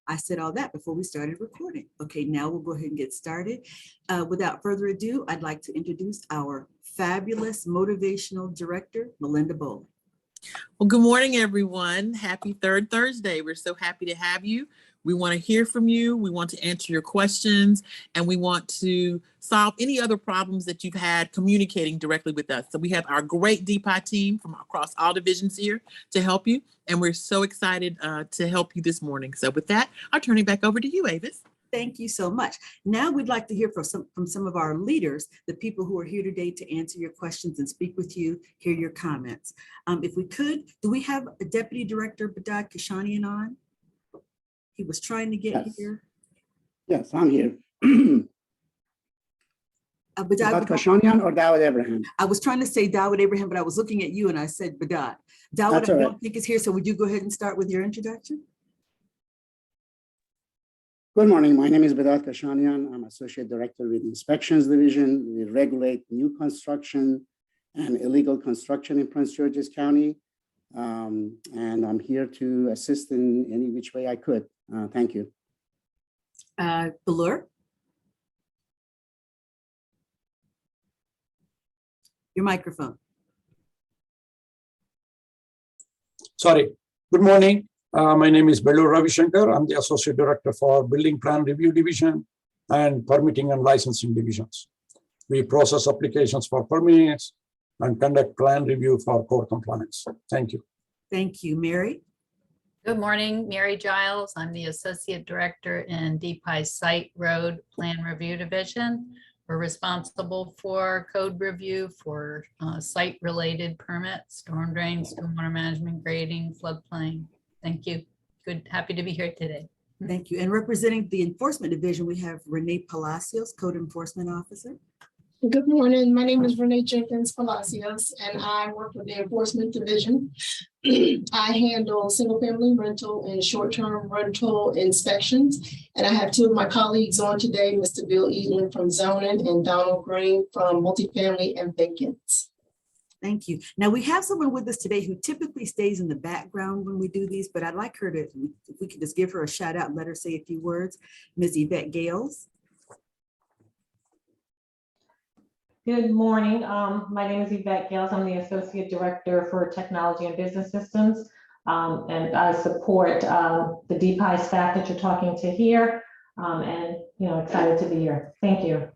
I said all that before we started recording. Okay, now we'll go ahead and get started. Without further ado, I'd like to introduce our fabulous motivational director, Melinda Boley. Well, good morning, everyone. Happy Third Thursday. We're so happy to have you. We want to hear from you. We want to answer your questions, and we want to solve any other problems that you've had communicating directly with us. So we have our great DPIE team from across all divisions here to help you, and we're so excited to help you this morning. So with that, I'll turn it back over to you, Avis. Thank you so much. Now we'd like to hear from some of our leaders, the people who are here today to answer your questions and speak with you, hear your comments. If we could, do we have a Deputy Director, Badad Kashanian on? He was trying to get here. Yes, I'm here. Badad Kashanian or Dawud Abraham? I was trying to say Dawud Abraham, but I was looking at you and I said Badad. Dawud, I don't think is here, so would you go ahead and start with your introduction? Good morning. My name is Badad Kashanian. I'm Associate Director with Inspections Division. We regulate new construction and illegal construction in Prince George's County. And I'm here to assist in any which way I could. Thank you. Belur? Your microphone. Sorry. Good morning. My name is Belur Ravishankar. I'm the Associate Director for Building Plan Review Division and Permitting and Licensing Divisions. We process applications for permits and conduct plan review for core compliance. Thank you. Thank you. Mary? Good morning, Mary Giles. I'm the Associate Director in DPIE Site Road Plan Review Division. We're responsible for code review for site-related permits, storm drain, stormwater management, grading, floodplain. Thank you. Good, happy to be here today. Thank you. And representing the Enforcement Division, we have Renee Palacios, Code Enforcement Officer. Good morning. My name is Renee Jenkins Palacios, and I work with the Enforcement Division. I handle single-family rental and short-term rental inspections. And I have two of my colleagues on today, Mr. Bill Weedland from Zoning and Donald Green from Multifamily and Vacants. Thank you. Now we have someone with us today who typically stays in the background when we do these, but I'd like her to, if we could just give her a shout out and let her say a few words. Ms. Yvette Gales. Good morning. My name is Yvette Gales. I'm the Associate Director for Technology and Business Systems. And I support the DPIE staff that you're talking to here. And, excited to be here. Thank you.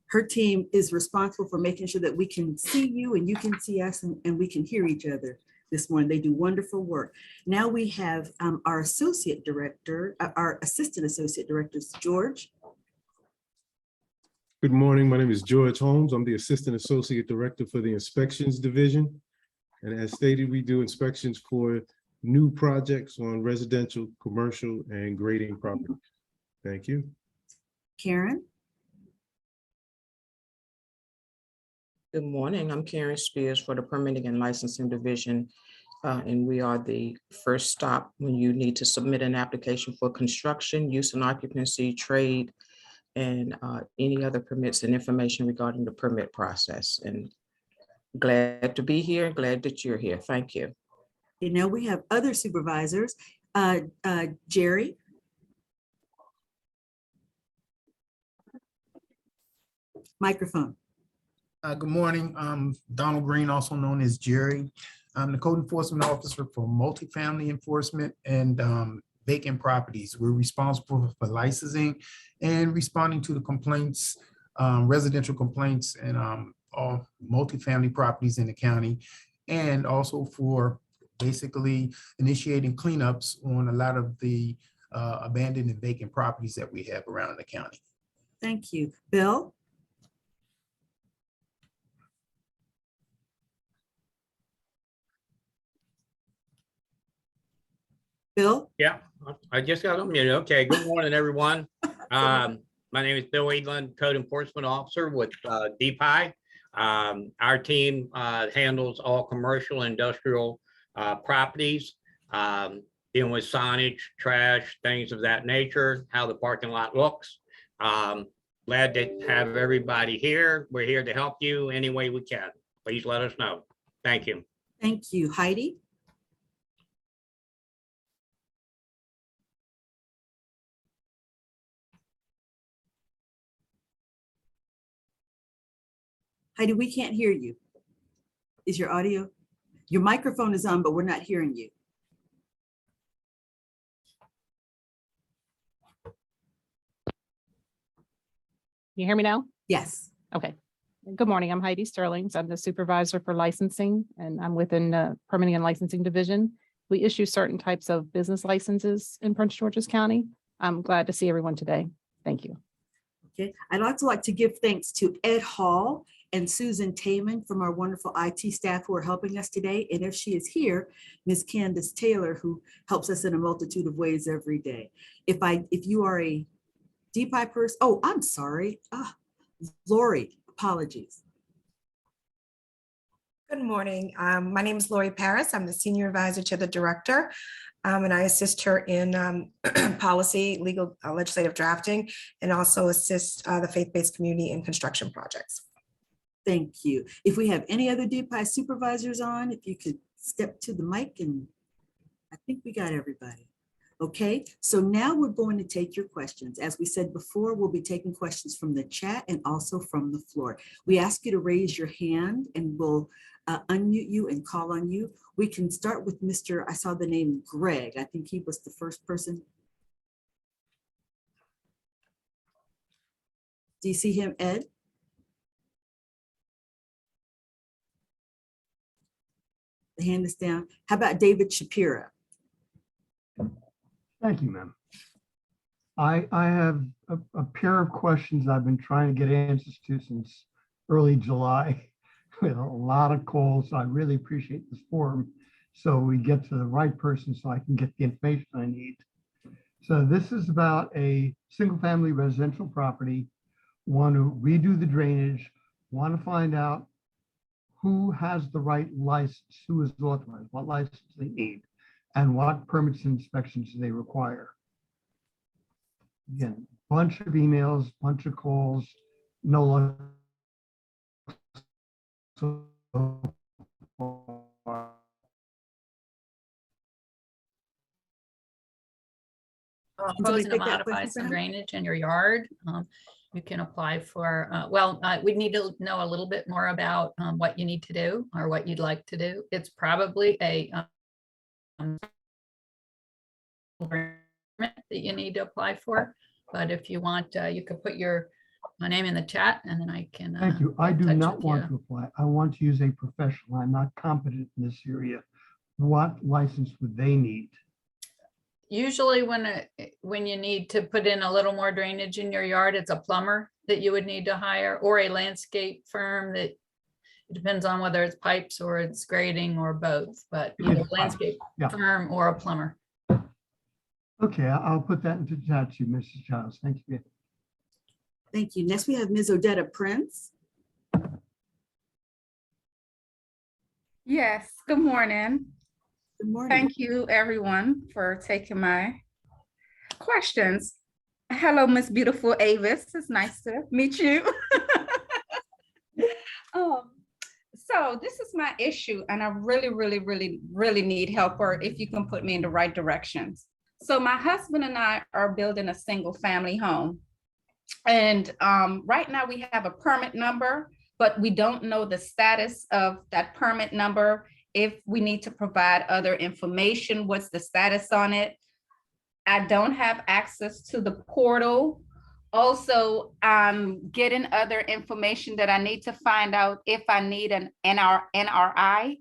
Her team is responsible for making sure that we can see you and you can see us and we can hear each other this morning. They do wonderful work. Now we have our Associate Director, our Assistant Associate Directors, George. Good morning. My name is George Holmes. I'm the Assistant Associate Director for the Inspections Division. And as stated, we do inspections for new projects on residential, commercial, and grading properties. Thank you. Karen. Good morning. I'm Karen Spears for the Permitting and Licensing Division. And we are the first stop when you need to submit an application for construction, use and occupancy, trade, and any other permits and information regarding the permit process. And glad to be here. Glad that you're here. Thank you. Okay, now we have other supervisors. Jerry. Microphone. Good morning. I'm Donald Green, also known as Jerry. I'm the Code Enforcement Officer for Multifamily Enforcement and Vacant Properties. We're responsible for licensing and responding to the complaints, residential complaints, and all multifamily properties in the county, and also for basically initiating cleanups on a lot of the abandoned and vacant properties that we have around the county. Thank you. Bill? Bill? Yeah, I just got unmuted. Okay, good morning, everyone. My name is Bill Weedland, Code Enforcement Officer with DPIE. Our team handles all commercial and industrial properties, dealing with signage, trash, things of that nature, how the parking lot looks. Glad to have everybody here. We're here to help you any way we can. Please let us know. Thank you. Thank you. Heidi? Heidi, we can't hear you. Is your audio? Your microphone is on, but we're not hearing you. You hear me now? Yes. Okay. Good morning. I'm Heidi Sterlings. I'm the supervisor for licensing, and I'm within the Permitting and Licensing Division. We issue certain types of business licenses in Prince George's County. I'm glad to see everyone today. Thank you. Okay. I'd also like to give thanks to Ed Hall and Susan Taman from our wonderful IT staff who are helping us today. And if she is here, Ms. Candace Taylor, who helps us in a multitude of ways every day. If you are a DPIE person, oh, I'm sorry. Lori, apologies. Good morning. My name is Lori Paris. I'm the senior advisor to the director, and I assist her in policy, legal, legislative drafting, and also assist the faith-based community in construction projects. Thank you. If we have any other DPIE supervisors on, if you could step to the mic, and I think we got everybody. Okay, so now we're going to take your questions. As we said before, we'll be taking questions from the chat and also from the floor. We ask you to raise your hand and we'll unmute you and call on you. We can start with I saw the name Greg. I think he was the first person. Do you see him, Ed? The hand is down. How about David Shapiro? Thank you, ma'am. I have a pair of questions I've been trying to get answers to since early July with a lot of calls. So I really appreciate this forum so we get to the right person so I can get the information I need. So this is about a single family residential property, want to redo the drainage, want to find out who has the right license, who is authorized, what license they need, and what permits and inspections they require. Again, bunch of emails, bunch of calls, no luck. So far. Proposing to modify some drainage in your yard. You can apply for, we need to know a little bit more about what you need to do or what you'd like to do. It's probably a that you need to apply for, but if you want, you could put your name in the chat and then I can. Thank you. I do not want to apply. I want to use a professional. I'm not competent in this area. What license would they need? Usually when you need to put in a little more drainage in your yard, it's a plumber that you would need to hire, or a landscape firm that it depends on whether it's pipes or it's grading or both, but either landscape firm or a plumber. Okay, I'll put that into chat to you, Mrs. Giles. Thank you. Thank you. Next, we have Ms. Odetta Prince. Yes, good morning. Good morning. Thank you, everyone, for taking my questions. Hello, Miss Beautiful Avis. It's nice to meet you. So this is my issue, and I really need help, or if you can put me in the right directions. So my husband and I are building a single family home. And right now we have a permit number, but we don't know the status of that permit number. If we need to provide other information, what's the status on it? I don't have access to the portal. Also, I'm getting other information that I need to find out if I need an NRI,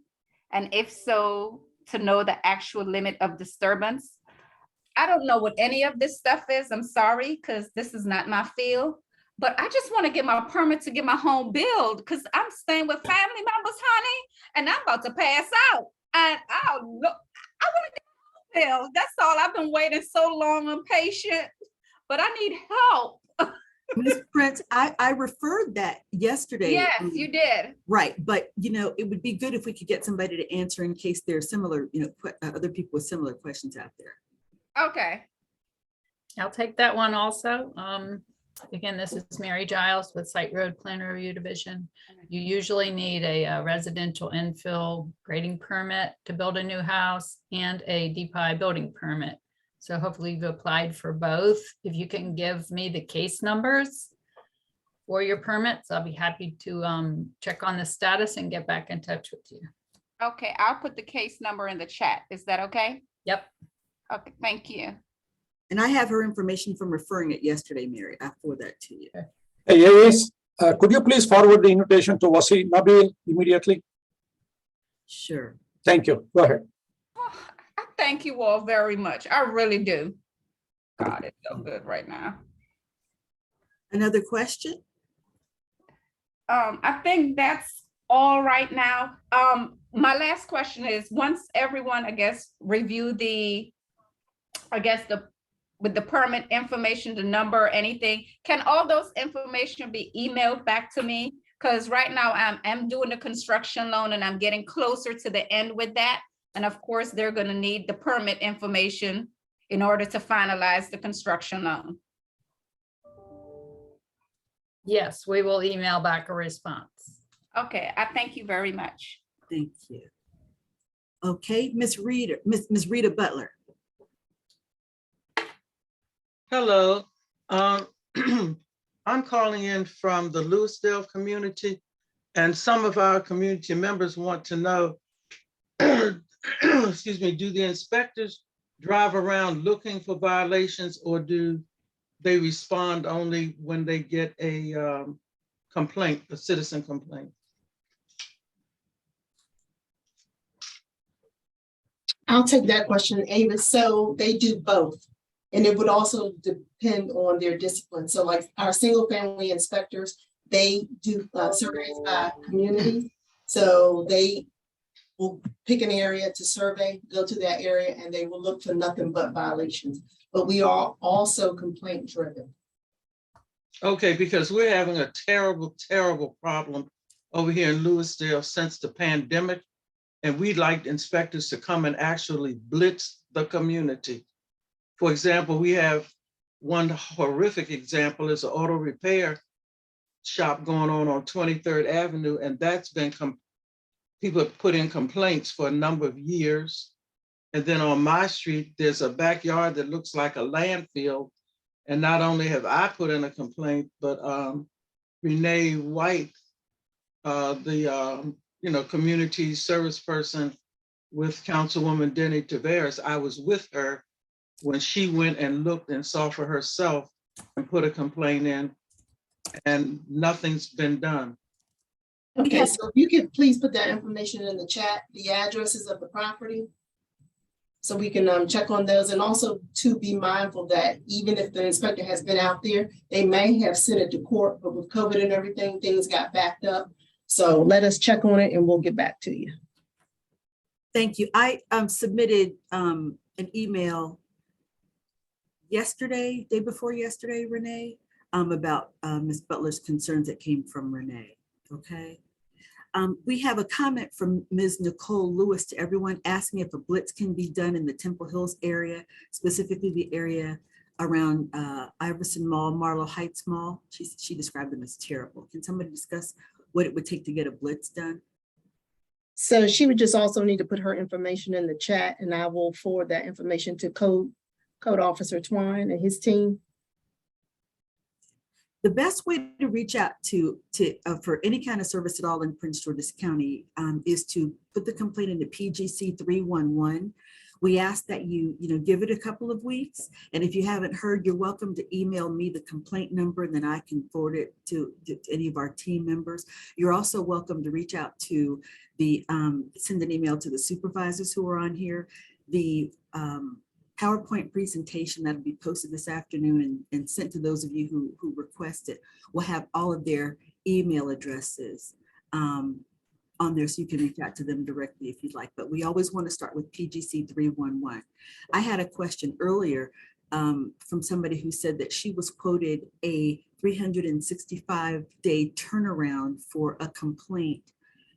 and if so, to know the actual limit of disturbance. I don't know what any of this stuff is. I'm sorry, because this is not my field, but I just want to get my permit to get my home built, because I'm staying with family members, honey, and I'm about to pass out. And I want to get my home built. That's all. I've been waiting so long and patient, but I need help. Ms. Prince, I referred that yesterday. Yes, you did. Right, but it would be good if we could get somebody to answer in case there are similar, other people with similar questions out there. Okay. I'll take that one also. Again, this is Mary Giles with Site Road Plan Review Division. You usually need a residential infill grading permit to build a new house and a DPIE building permit. So hopefully you've applied for both. If you can give me the case numbers, for your permits. I'll be happy to check on the status and get back in touch with you. Okay, I'll put the case number in the chat. Is that okay? Yep. Okay, thank you. And I have her information from referring it yesterday, Mary. I'll forward that to you. Hey, Ace, could you please forward the invitation to Wasi Nabil immediately? Sure. Thank you. Go ahead. Oh, I thank you all very much. I really do. God, it's so good right now. Another question? I think that's all right now. My last question is, once everyone, I guess, review with the permit information, the number, anything, can all those information be emailed back to me? Because right now I'm doing the construction loan and I'm getting closer to the end with that. And of course, they're going to need the permit information in order to finalize the construction loan. Yes, we will email back a response. Okay, I thank you very much. Thank you. Okay, Miss Rita Butler. Hello. I'm calling in from the Lewisdale community, and some of our community members want to know, excuse me, do the inspectors drive around looking for violations, or do they respond only when they get a complaint, a citizen complaint? I'll take that question, Ava. So they do both. And it would also depend on their discipline. So like our single family inspectors, they do surveys by communities. So they will pick an area to survey, go to that area, and they will look for nothing but violations. But we are also complaint driven. Okay, because we're having a terrible, terrible problem over here in Lewisdale since the pandemic. And we'd like inspectors to come and actually blitz the community. For example, we have one horrific example is an auto repair shop going on 23rd Avenue. And that's been, people have put in complaints for a number of years. And then on my street, there's a backyard that looks like a landfill. And not only have I put in a complaint, but Renee White, the community service person with Councilwoman Denny Taveras, I was with her when she went and looked and saw for herself and put a complaint in, and nothing's been done. Okay, so if you could please put that information in the chat, the addresses of the property, so we can check on those, and also to be mindful that even if the inspector has been out there, they may have sent it to court, but with COVID and everything, things got backed up. So let us check on it and we'll get back to you. Thank you. I submitted an email yesterday, day before yesterday, Renee, about Ms. Butler's concerns that came from Renee. Okay. We have a comment from Ms. Nicole Lewis to everyone asking if a blitz can be done in the Temple Hills area, specifically the area around Iverson Mall, Marlow Heights Mall. She described them as terrible. Can somebody discuss what it would take to get a blitz done? So she would just also need to put her information in the chat, and I will forward that information to Code Officer Twine and his team. The best way to reach out to for any kind of service at all in Prince George's County is to put the complaint into PGC 311. We ask that you give it a couple of weeks, and if you haven't heard, you're welcome to email me the complaint number, and then I can forward it to any of our team members. You're also welcome to reach out to the send an email to the supervisors who are on here. The PowerPoint presentation that'll be posted this afternoon and sent to those of you who request it will have all of their email addresses on there, so you can reach out to them directly if you'd like. But we always want to start with PGC 311. I had a question earlier from somebody who said that she was quoted a 365-day turnaround for a complaint.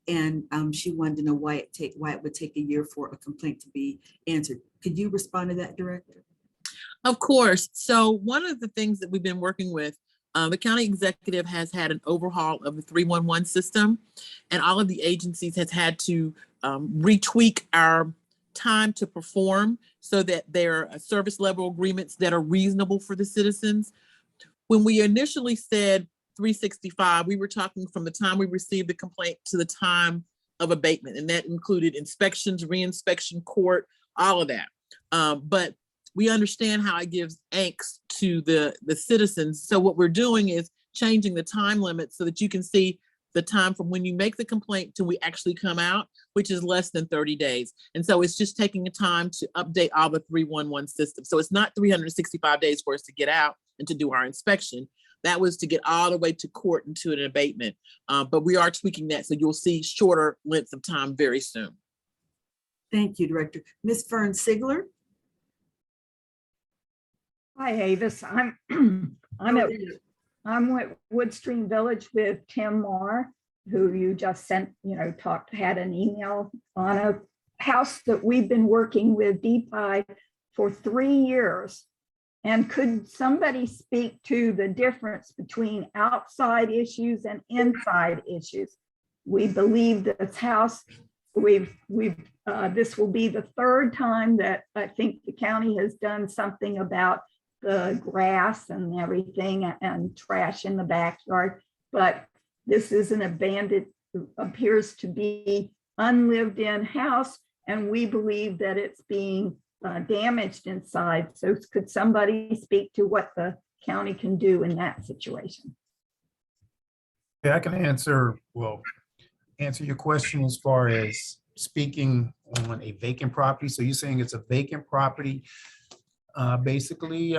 And she wanted to know why it would take a year for a complaint to be answered. Could you respond to that, Director? Of course. So one of the things that we've been working with, the county executive has had an overhaul of the 311 system, and all of the agencies has had to retweak our time to perform so that there are service level agreements that are reasonable for the citizens. When we initially said 365, we were talking from the time we received the complaint to the time of abatement, and that included inspections, reinspection, court, all of that. But we understand how it gives angst to the citizens. So what we're doing is changing the time limit so that you can see the time from when you make the complaint till we actually come out, which is less than 30 days. And so it's just taking the time to update all the 311 systems. So it's not 365 days for us to get out and to do our inspection. That was to get all the way to court and to an abatement. But we are tweaking that, so you'll see shorter lengths of time very soon. Thank you, Director. Ms. Fern Sigler? Hi, Avis. I'm with Woodstream Village with Tim Moore, who you just sent, had an email on a house that we've been working with DPIE for 3 years. And could somebody speak to the difference between outside issues and inside issues? We believe this house, this will be the third time that I think the county has done something about the grass and everything and trash in the backyard. But this is an abandoned, appears to be unlived in house, and we believe that it's being damaged inside. So could somebody speak to what the county can do in that situation? Yeah, I can answer your question as far as speaking on a vacant property. So you're saying it's a vacant property. Basically,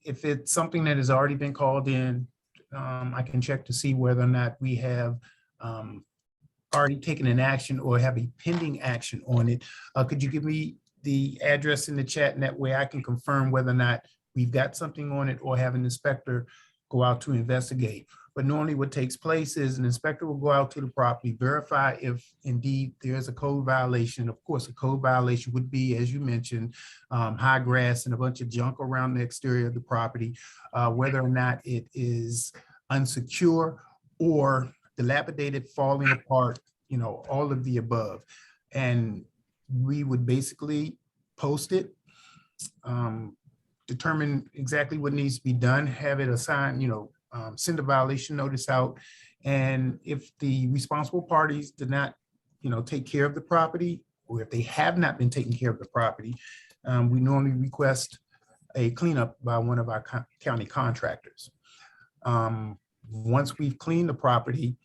if it's something that has already been called in, I can check to see whether or not we have already taken an action or have a pending action on it. Could you give me the address in the chat, and that way I can confirm whether or not we've got something on it or have an inspector go out to investigate. But normally what takes place is an inspector will go out to the property, verify if indeed there is a code violation. Of course, a code violation would be, as you mentioned, high grass and a bunch of junk around the exterior of the property, whether or not it is unsecure or dilapidated, falling apart, all of the above. And we would basically post it, determine exactly what needs to be done, have it assigned, send a violation notice out. And if the responsible parties did not, take care of the property, or if they have not been taking care of the property, we normally request a cleanup by one of our county contractors. Once we've cleaned the property,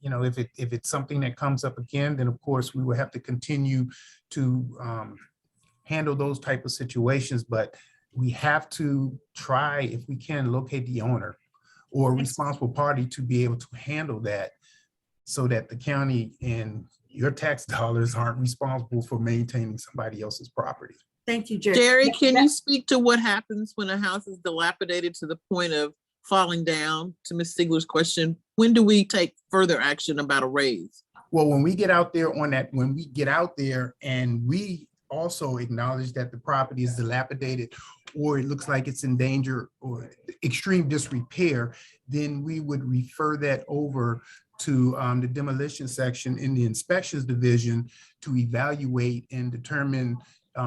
if it's something that comes up again, then of course we will have to continue to handle those type of situations. But we have to try, if we can, locate the owner or responsible party to be able to handle that, so that the county and your tax dollars aren't responsible for maintaining somebody else's property. Thank you, Jerry. Jerry, can you speak to what happens when a house is dilapidated to the point of falling down? To Ms. Sigler's question, when do we take further action about a raise? Well, when we get out there and we also acknowledge that the property is dilapidated, or it looks like it's in danger or extreme disrepair, then we would refer that over to the demolition section in the inspections division to evaluate and determine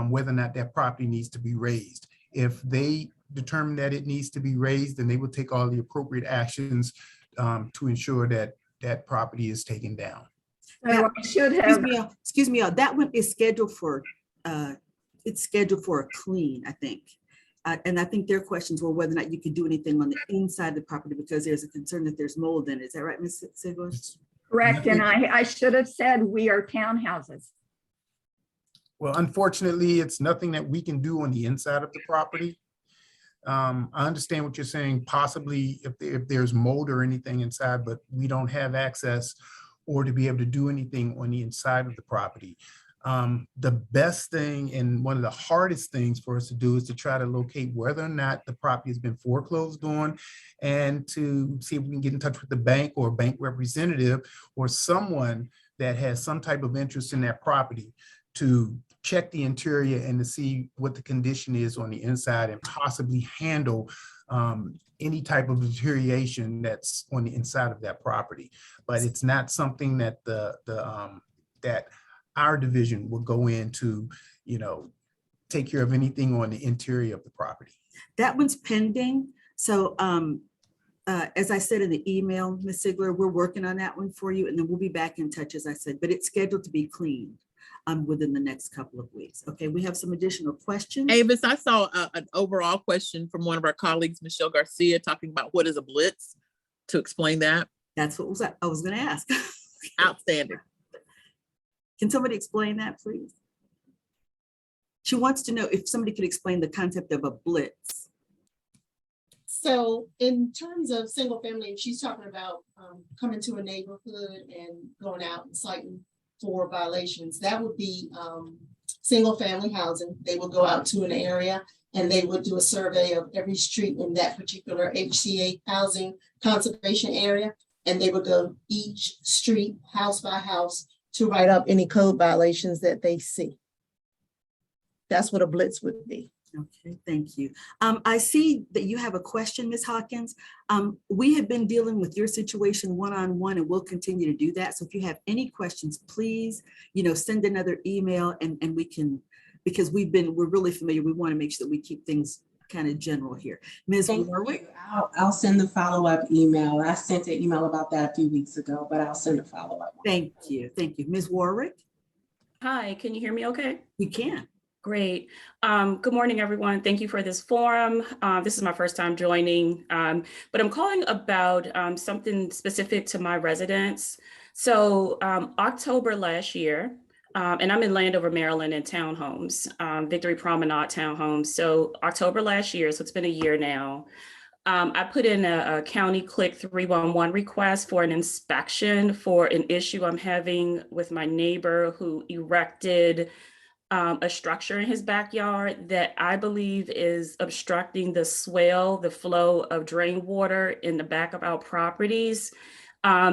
whether or not that property needs to be raised. If they determine that it needs to be raised, then they will take all the appropriate actions to ensure that that property is taken down. So I should have. Excuse me, that one is scheduled for, it's scheduled for a clean, I think. And I think their questions were whether or not you could do anything on the inside of the property because there's a concern that there's mold in it. Is that right, Ms. Sigler? Correct, and I should have said we are townhouses. Well, unfortunately, it's nothing that we can do on the inside of the property. I understand what you're saying, possibly if there's mold or anything inside, but we don't have access or to be able to do anything on the inside of the property. The best thing and one of the hardest things for us to do is to try to locate whether or not the property has been foreclosed on, and to see if we can get in touch with the bank or a bank representative or someone that has some type of interest in that property to check the interior and to see what the condition is on the inside and possibly handle any type of deterioration that's on the inside of that property. But it's not something that that our division will go into, take care of anything on the interior of the property. That one's pending. So as I said in the email, Ms. Ziegler, we're working on that one for you, and then we'll be back in touch, as I said, but it's scheduled to be cleaned within the next couple of weeks. Okay, we have some additional questions. Avis, I saw an overall question from one of our colleagues, Michelle Garcia, talking about what is a blitz, to explain that. That's what I was going to ask. Outstanding. Can somebody explain that, please? She wants to know if somebody could explain the concept of a blitz. So in terms of single family, if she's talking about coming to a neighborhood and going out and citing for violations, that would be single family housing. They would go out to an area and they would do a survey of every street in that particular HCA housing conservation area. And they would go each street, house by house, to write up any code violations that they see. That's what a blitz would be. Okay, thank you. I see that you have a question, Ms. Hawkins. We have been dealing with your situation one-on-one, and we'll continue to do that. So if you have any questions, please, send another email, and we can, because we're really familiar. We want to make sure that we keep things kind of general here. Ms. Warwick? I'll send the follow-up email. I sent an email about that a few weeks ago, but I'll send a follow-up. Thank you. Thank you. Ms. Warwick? Hi, can you hear me okay? We can. Great. Good morning, everyone. Thank you for this forum. This is my first time joining, but I'm calling about something specific to my residents. So October last year, and I'm in Landover, Maryland in townhomes, Victory Promenade townhomes. So October last year, so it's been a year now, I put in a county click 311 request for an inspection for an issue I'm having with my neighbor who erected a structure in his backyard that I believe is obstructing the swale, the flow of drain water in the back of our properties.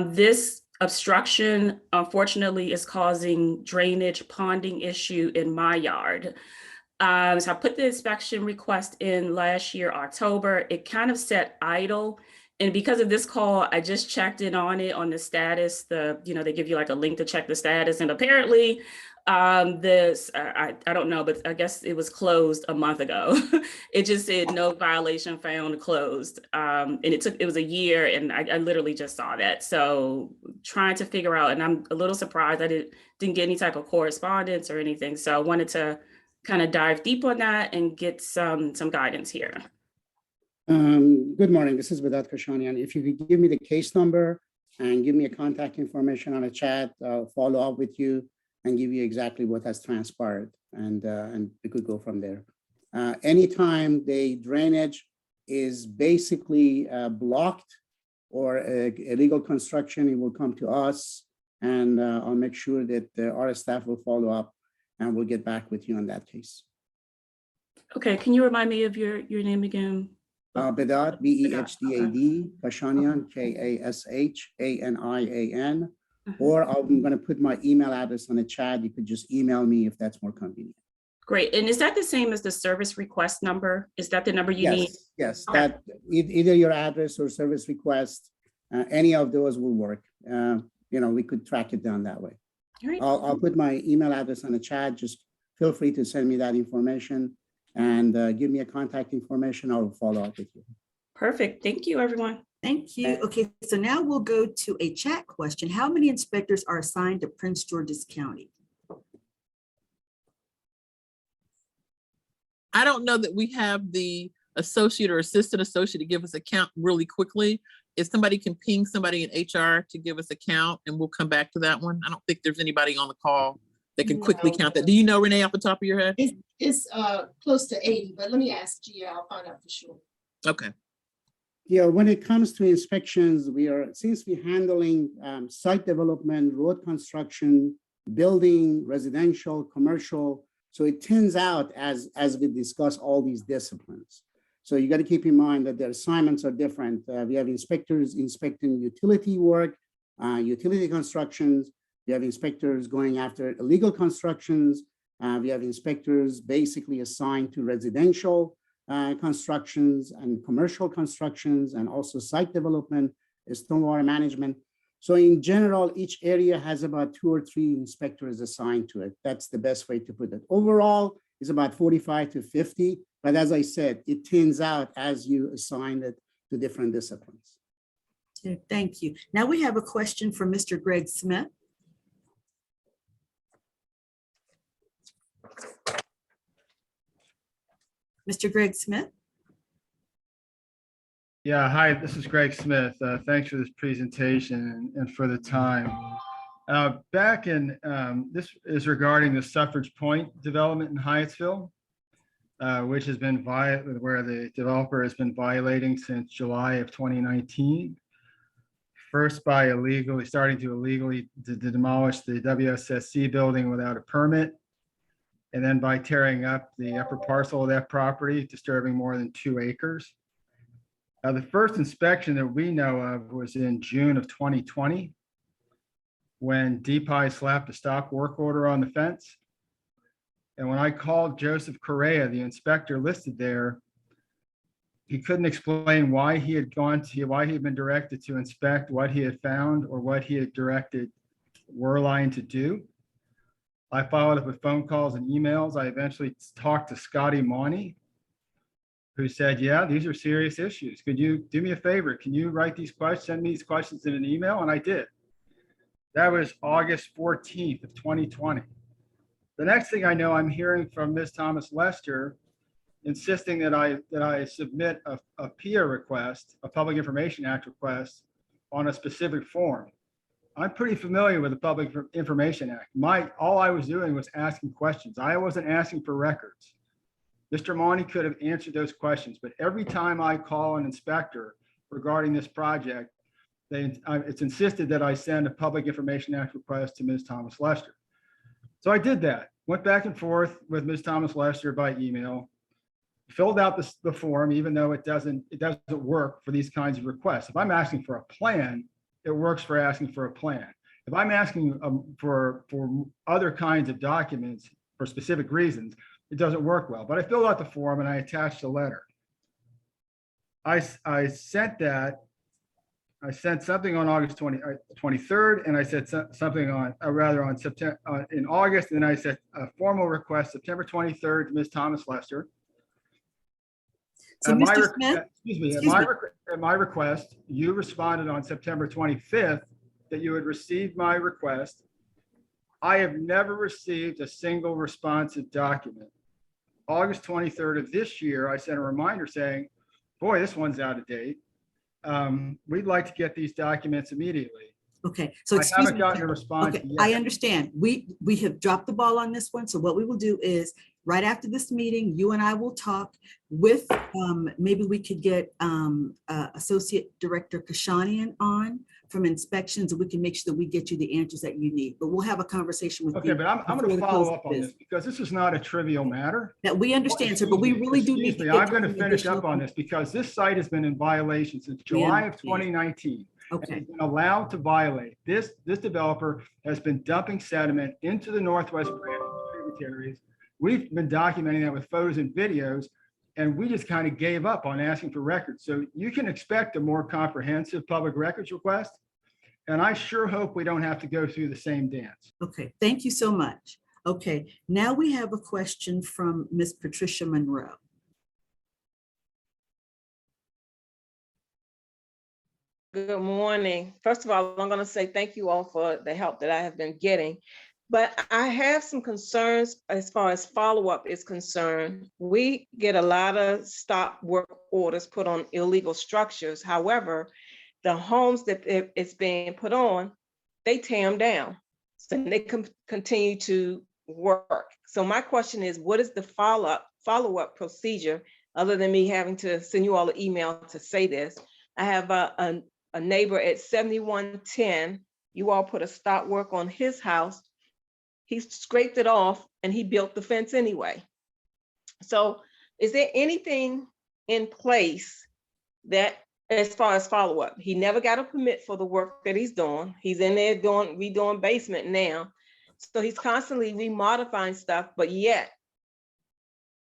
This obstruction, unfortunately, is causing drainage ponding issue in my yard. So I put the inspection request in last year, October. It kind of sat idle. And because of this call, I just checked in on it on the status. They give you like a link to check the status. And apparently, I don't know, but I guess it was closed a month ago. It just said no violation found, closed. And it was a year, and I literally just saw that. So trying to figure out, and I'm a little surprised I didn't get any type of correspondence or anything. So I wanted to kind of dive deep on that and get some guidance here. Good morning. This is Vedat Kashanian. If you could give me the case number and give me a contact information on a chat, I'll follow up with you and give you exactly what has transpired, and we could go from there. Anytime the drainage is basically blocked or illegal construction, it will come to us, and I'll make sure that our staff will follow up, and we'll get back with you on that case. Okay, can you remind me of your name again? Bedad, B-E-H-D-A-D, Kashanian, K-A-S-H-A-N-I-A-N. Or I'm going to put my email address on the chat. You could just email me if that's more convenient. Great. And is that the same as the service request number? Is that the number you need? Yes, that either your address or service request, any of those will work. We could track it down that way. All right. I'll put my email address on the chat. Just feel free to send me that information and give me a contact information. I'll follow up with you. Perfect. Thank you, everyone. Thank you. Okay, so now we'll go to a chat question. How many inspectors are assigned to Prince George's County? I don't know that we have the associate or assistant associate to give us a count really quickly. If somebody can ping somebody in HR to give us a count, and we'll come back to that one. I don't think there's anybody on the call that can quickly count that. Do you know, Renee, off the top of your head? It's close to 80, but let me ask Gia, I'll find out for sure. Okay. Yeah, when it comes to inspections, since we're handling site development, road construction, building, residential, commercial, so it turns out as we discuss all these disciplines. So you got to keep in mind that their assignments are different. We have inspectors inspecting utility work, utility constructions. We have inspectors going after illegal constructions. We have inspectors basically assigned to residential constructions and commercial constructions, and also site development, stormwater management. So in general, each area has about 2 or 3 inspectors assigned to it. That's the best way to put it. Overall, it's about 45 to 50. But as I said, it turns out as you assign it to different disciplines. Okay, thank you. Now we have a question from Mr. Greg Smith. Mr. Greg Smith? Yeah, hi, this is Greg Smith. Thanks for this presentation and for the time. This is regarding the Suffrage Point development in Hyattsville, which has been where the developer has been violating since July of 2019. First by starting to illegally demolish the WSSC building without a permit. And then by tearing up the upper parcel of that property, disturbing more than 2 acres. The first inspection that we know of was in June of 2020, when DPIE slapped a stop work order on the fence. And when I called Joseph Correa, the inspector listed there, he couldn't explain why he had been directed to inspect, what he had found, or what he had directed Weedland to do. I followed up with phone calls and emails. I eventually talked to Scotty Monty, who said, yeah, these are serious issues. Could you do me a favor? Can you write these questions, send me these questions in an email? And I did. That was August 14th of 2020. The next thing I know, I'm hearing from Ms. Thomas Lester insisting that I submit a PIA request, a Public Information Act request, on a specific form. I'm pretty familiar with the Public Information Act. All I was doing was asking questions. I wasn't asking for records. Mr. Monty could have answered those questions, but every time I call an inspector regarding this project, it's insisted that I send a Public Information Act request to Ms. Thomas Lester. So I did that, went back and forth with Ms. Thomas Lester by email, filled out the form, even though it doesn't work for these kinds of requests. If I'm asking for a plan, it works for asking for a plan. If I'm asking for other kinds of documents for specific reasons, it doesn't work well. But I filled out the form and I attached a letter. I sent that. I sent something on August 23rd, and I said something on September in August, and then I sent a formal request September 23rd to Ms. Thomas Lester. So Mr. Smith, at my request, you responded on September 25th that you had received my request. I have never received a single responsive document. August 23rd of this year, I sent a reminder saying, boy, this one's out of date. We'd like to get these documents immediately. Okay, so I haven't gotten a response okay, yet. I understand. We have dropped the ball on this one. So what we will do is right after this meeting, you and I will talk with, maybe we could get Associate Director Kashanian on from inspections, and we can make sure that we get you the answers that you need. But we'll have a conversation with you. Okay, but I'm going to follow up on this because this is not a trivial matter. That we understand, sir, but we really do need to get I'm going to some finish up additional- on this because this site has been in violation since July of 2019. Okay. It's been allowed to violate. This developer has been dumping sediment into the Northwest Branch tributaries. We've been documenting that with photos and videos, and we just kind of gave up on asking for records. So you can expect a more comprehensive public records request. And I sure hope we don't have to go through the same dance. Okay, thank you so much. Okay, now we have a question from Ms. Patricia Monroe. Good morning. First of all, I'm going to say thank you all for the help that I have been getting. But I have some concerns as far as follow-up is concerned. We get a lot of stop work orders put on illegal structures. However, the homes that it's being put on, they tear them down. So they can continue to work. So my question is, what is the follow-up procedure other than me having to send you all an email to say this? I have a neighbor at 7110. You all put a stop work on his house. He scraped it off and he built the fence anyway. So is there anything in place that, as far as follow-up, he never got a permit for the work that he's doing. He's in there redoing basement now. So he's constantly remodifying stuff, but yet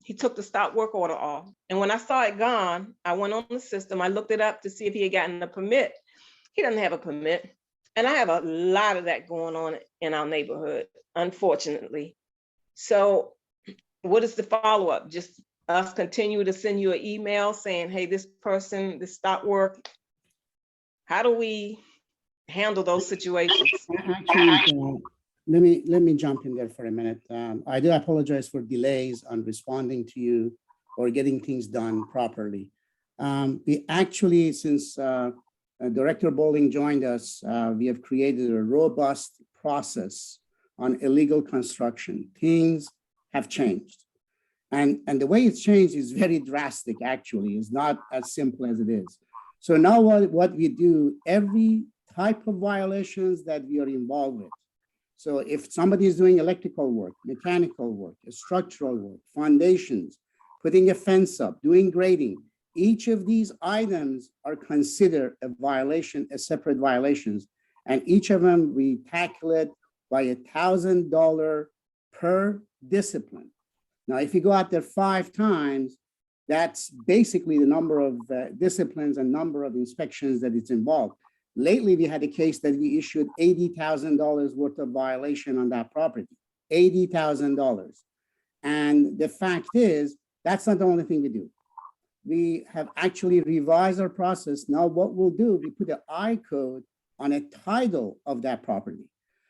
he took the stop work order off. And when I saw it gone, I went on the system. I looked it up to see if he had gotten a permit. He doesn't have a permit. And I have a lot of that going on in our neighborhood, unfortunately. So what is the follow-up? Just us continue to send you an email saying, hey, this person, this stop work How do we handle those situations? Actually, let me jump in there for a minute. I do apologize for delays on responding to you or getting things done properly. We actually, since Director Boley joined us, we have created a robust process on illegal construction. Things have changed. And the way it's changed is very drastic, actually. It's not as simple as it is. So now what we do, every type of violations that we are involved with. So if somebody is doing electrical work, mechanical work, structural work, foundations, putting a fence up, doing grading, each of these items are considered a violation, a separate violations. And each of them, we tackle it by $1,000 per discipline. Now, if you go out there 5 times, that's basically the number of disciplines and number of inspections that it's involved. Lately, we had a case that we issued $80,000 worth of violation on that property, $80,000. And the fact is, that's not the only thing we do. We have actually revised our process. Now what we'll do, we put an I code on a title of that property.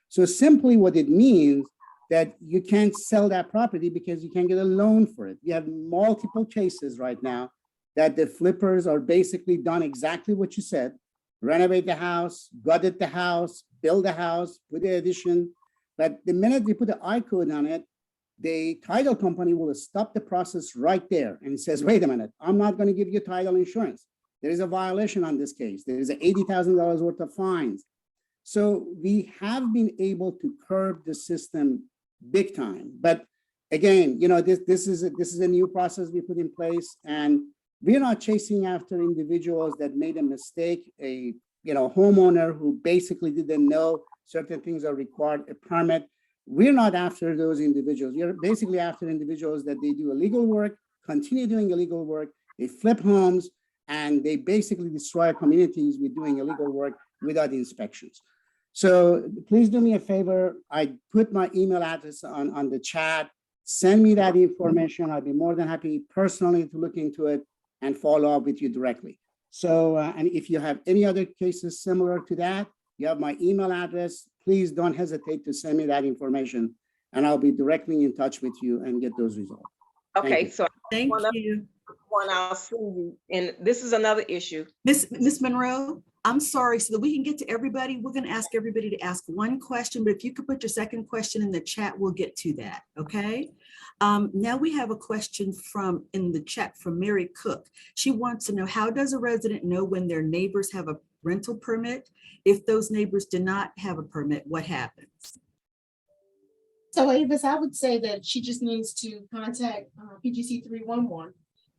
So simply what it means that you can't sell that property because you can't get a loan for it. We have multiple cases right now that the flippers are basically done exactly what you said, renovate the house, gutted the house, build the house, put the addition. But the minute we put the I code on it, the title company will stop the process right there and says, wait a minute, I'm not going to give you title insurance. There is a violation on this case. There is $80,000 worth of fines. So we have been able to curb the system big time. But again, you know, this is a new process we put in place, and we're not chasing after individuals that made a mistake, a homeowner who basically didn't know certain things are required, a permit. We're not after those individuals. We're basically after individuals that they do illegal work, continue doing illegal work, they flip homes, and they basically destroy communities with doing illegal work without inspections. So please do me a favor. I put my email address on the chat. Send me that information. I'll be more than happy personally to look into it and follow up with you directly. So, and if you have any other cases similar to that, you have my email address. Please don't hesitate to send me that information, and I'll be directly in touch with you and get those resolved. Okay, so Thank you. One, I'll see you, and this is another issue. Miss Monroe, I'm sorry, so that we can get to everybody, we're going to ask everybody to ask one question, but if you could put your second question in the chat, we'll get to that, okay? Now we have a question in the chat from Mary Cook. She wants to know, how does a resident know when their neighbors have a rental permit? If those neighbors do not have a permit, what happens? So Avis, I would say that she just needs to contact PGC 311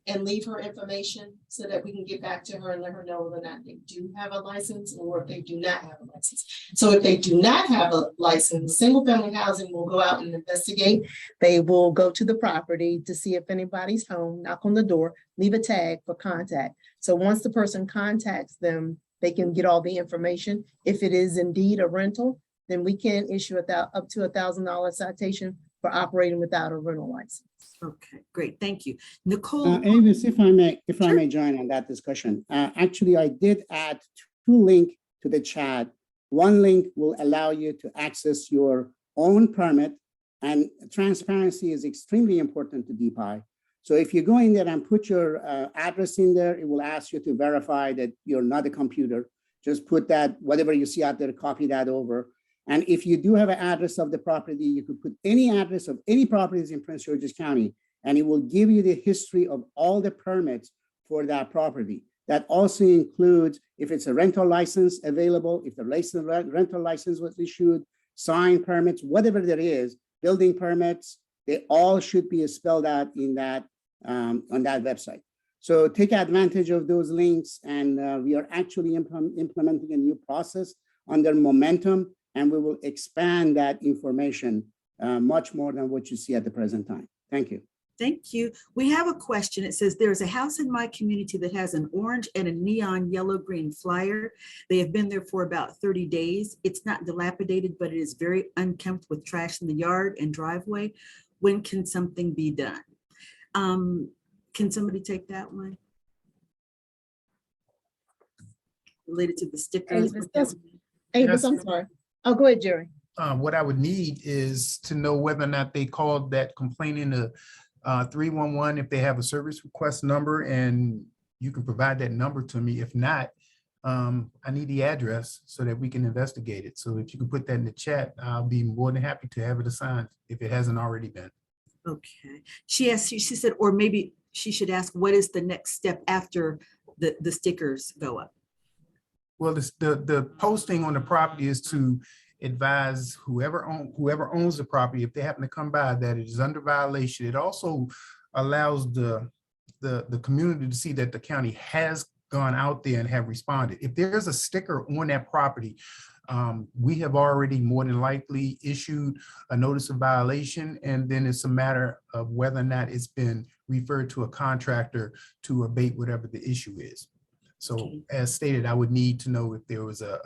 and leave her information so that we can get back to her and let her know whether or not they do have a license or if they do not have a license. So if they do not have a license, single family housing will go out and investigate. They will go to the property to see if anybody's home, knock on the door, leave a tag for contact. So once the person contacts them, they can get all the information. If it is indeed a rental, then we can issue up to $1,000 citation for operating without a rental license. Okay, great, thank you. Nicole. Avis, if I may join on that discussion. Actually, I did add 2 links to the chat. One link will allow you to access your own permit, and transparency is extremely important to DPIE. So if you go in there and put your address in there, it will ask you to verify that you're not a computer. Just put that, whatever you see out there, copy that over. And if you do have an address of the property, you could put any address of any properties in Prince George's County, and it will give you the history of all the permits for that property. That also includes if it's a rental license available, if the rental license was issued, sign permits, whatever there is, building permits, they all should be spelled out in that on that website. So take advantage of those links, and we are actually implementing a new process under Momentum, and we will expand that information much more than what you see at the present time. Thank you. Thank you. We have a question. It says, there's a house in my community that has an orange and a neon yellow-green flyer. They have been there for about 30 days. It's not dilapidated, but it is very unkempt with trash in the yard and driveway. When can something be done? Can somebody take that one? related to the stickers? Avis, I'm sorry. Oh, go ahead, Jerry. What I would need is to know whether or not they called that complaint into 311 if they have a service request number, and you can provide that number to me. If not, I need the address so that we can investigate it. So if you can put that in the chat, I'll be more than happy to have it assigned if it hasn't already been. Okay. She said, or maybe she should ask, what is the next step after the stickers go up? Well, the posting on the property is to advise whoever owns the property, if they happen to come by, that it is under violation. It also allows the community to see that the county has gone out there and have responded. If there's a sticker on that property, we have already more than likely issued a notice of violation, and then it's a matter of whether or not it's been referred to a contractor to abate whatever the issue is. So as stated, I would need to know if there was a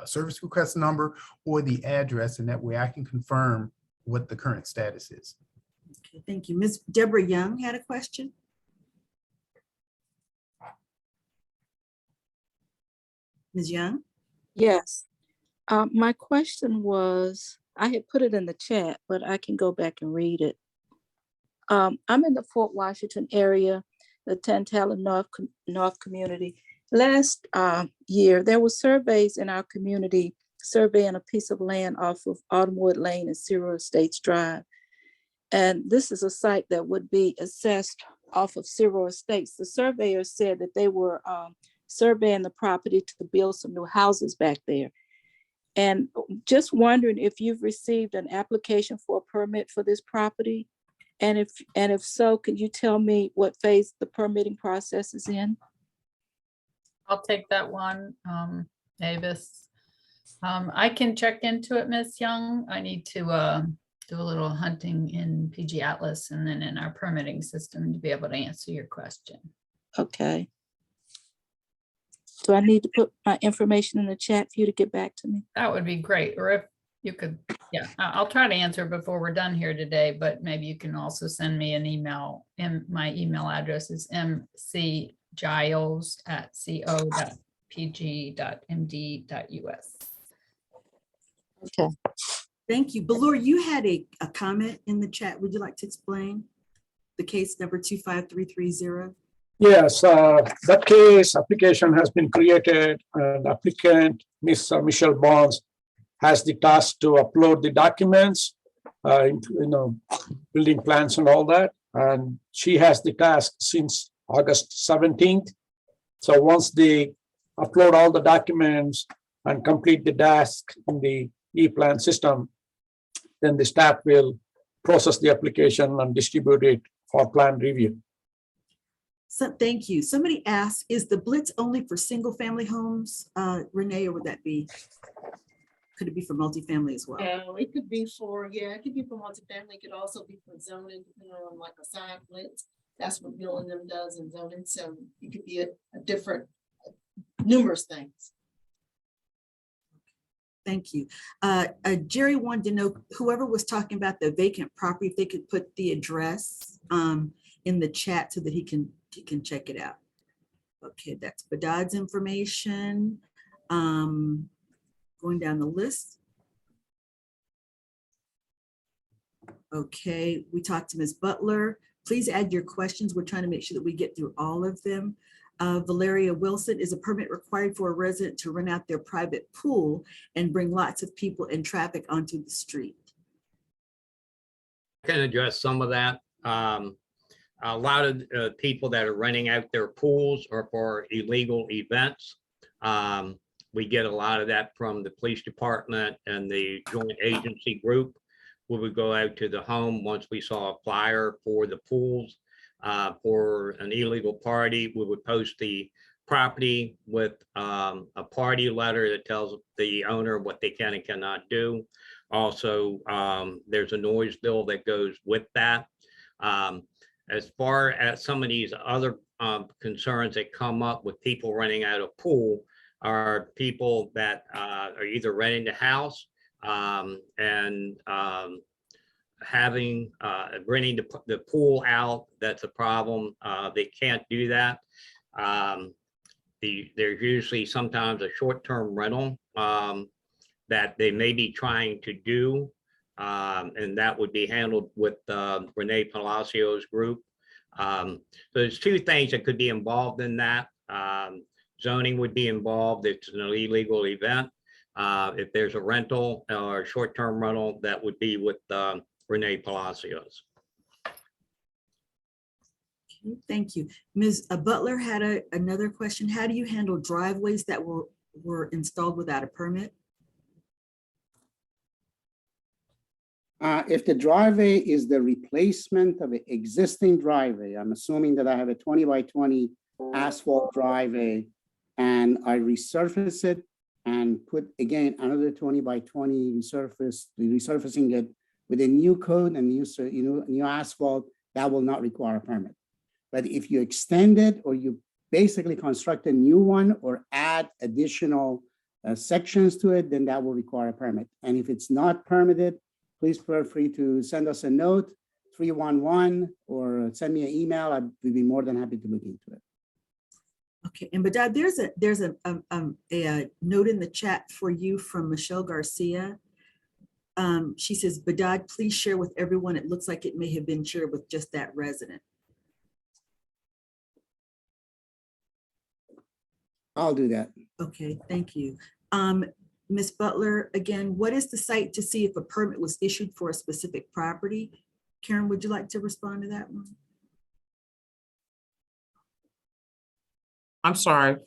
service request number or the address, and that way I can confirm what the current status is. Okay, thank you. Ms. Deborah Young had a question. Ms. Young? Yes. My question was, I had put it in the chat, but I can go back and read it. I'm in the Fort Washington area, the Tantala North community. Last year, there were surveys in our community surveying a piece of land off of Autumnwood Lane and Cyril Estates Drive. And this is a site that would be assessed off of Cyril Estates. The surveyors said that they were surveying the property to build some new houses back there. And just wondering if you've received an application for a permit for this property. And if so, could you tell me what phase the permitting process is in? I'll take that one, Avis. I can check into it, Ms. Young. I need to do a little hunting in PG Atlas and then in our permitting system to be able to answer your question. Okay. Do I need to put my information in the chat for you to get back to me? That would be great. Or if you could, yeah, I'll try to answer before we're done here today, but maybe you can also send me an email. And my email address is mcgiles@co.pg.md.us. Okay. Thank you. Belor, you had a comment in the chat. Would you like to explain the case number 25330? Yes, that case application has been created, and applicant, Ms. Michelle Bonds, has the task to upload the documents, building plans and all that. And she has the task since August 17th. So once they upload all the documents and complete the task in the e-plan system, then the staff will process the application and distribute it for plan review. So thank you. Somebody asked, is the blitz only for single family homes, Renee, or would that be, could it be for multifamily as well? It could be for, it could be for multifamily. It could also be for zoning, depending on like a side blitz. That's what Bill and them does in zoning. So it could be a different, numerous things. Thank you. Jerry wanted to know, whoever was talking about the vacant property, if they could put the address in the chat so that he can check it out. Okay, that's Badad's information. Going down the list. Okay, we talked to Ms. Butler. Please add your questions. We're trying to make sure that we get through all of them. Valeria Wilson, is a permit required for a resident to rent out their private pool and bring lots of people and traffic onto the street? I can address some of that. A lot of people that are renting out their pools are for illegal events. We get a lot of that from the police department and the joint agency group. We would go out to the home once we saw a flyer for the pools for an illegal party. We would post the property with a party letter that tells the owner what they can and cannot do. Also, there's a noise bill that goes with that. As far as some of these other concerns that come up with people renting out a pool, are people that are either renting the house and renting the pool out. That's a problem. They can't do that. there's usually sometimes a short-term rental that they may be trying to do. And that would be handled with Renee Palacios' group. So there's two things that could be involved in that. Zoning would be involved. It's an illegal event. If there's a rental or short-term rental, that would be with Renee Palacios. Okay, thank you. Ms. Butler had another question. How do you handle driveways that were installed without a permit? If the driveway is the replacement of an existing driveway, I'm assuming that I have a 20 by 20 asphalt driveway and I resurface it and put again another 20 by 20 resurfacing it with a new coat and new asphalt, that will not require a permit. But if you extend it or you basically construct a new one or add additional sections to it, then that will require a permit. And if it's not permitted, please feel free to send us a note, 311, or send me an email. I'd be more than happy to look into it. Okay, and Badad, there's a note in the chat for you from Michelle Garcia. She says, Badad, please share with everyone. It looks like it may have been shared with just that resident. I'll do that. Okay, thank you. Ms. Butler, again, what is the site to see if a permit was issued for a specific property? Karen, would you like to respond to that one? I'm sorry.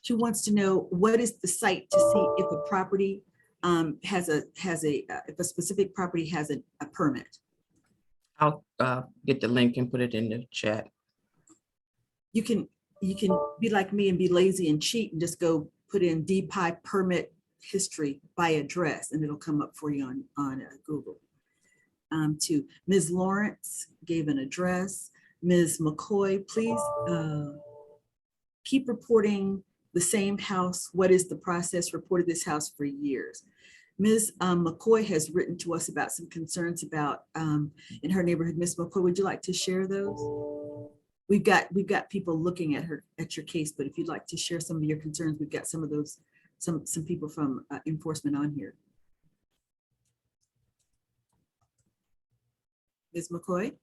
She wants to know what is the site to see if a property if a specific property has a permit. I'll get the link and put it in the chat. You can be like me and be lazy and cheat and just go put in DPIE permit history by address and it'll come up for you on Google. To Ms. Lawrence gave an address. Ms. McCoy, please keep reporting the same house. What is the process? Reported this house for years. Ms. McCoy has written to us about some concerns about in her neighborhood. Ms. McCoy, would you like to share those? We've got people looking at your case, but if you'd like to share some of your concerns, we've got some of those, some people from enforcement on here. Ms. McCoy?